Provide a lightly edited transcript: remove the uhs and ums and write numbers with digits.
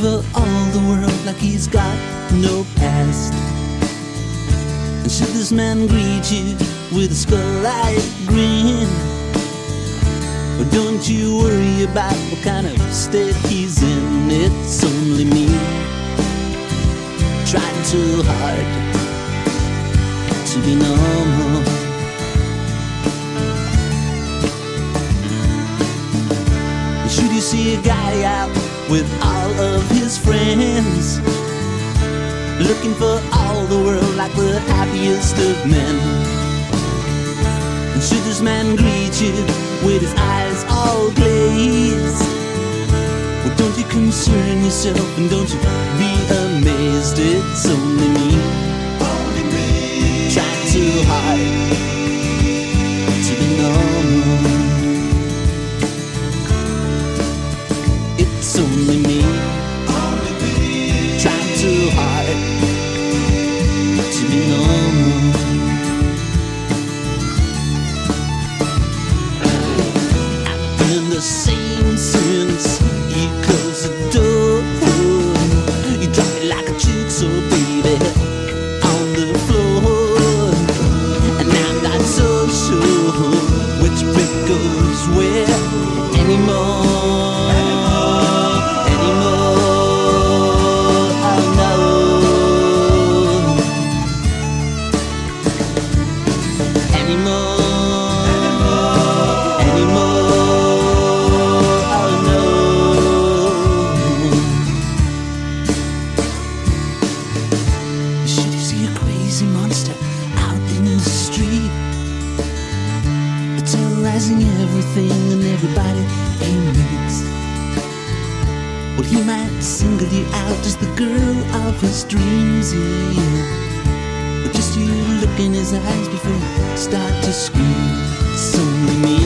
for all the world like he's got no past. And should this man greet you with a skull-like grin, but don't you worry about what kind of state he's in. It's only me, trying too hard to be normal. Should you see a guy out with all of his friends, looking for all the world like the happiest of men, and should this man greet you with his eyes all glazed, well, don't you concern yourself and don't you be amazed. It's only me, trying too hard to be normal. It's only me, trying too hard to be normal. I've been the same since you closed the door. You drop me like a jigsaw, baby, on the floor, and I'm not so sure which brick goes where anymore. Everything and everybody he meets, well, he might single you out as the girl of his dreams, yeah. But just you look in his eyes before you start to scream. It's only me,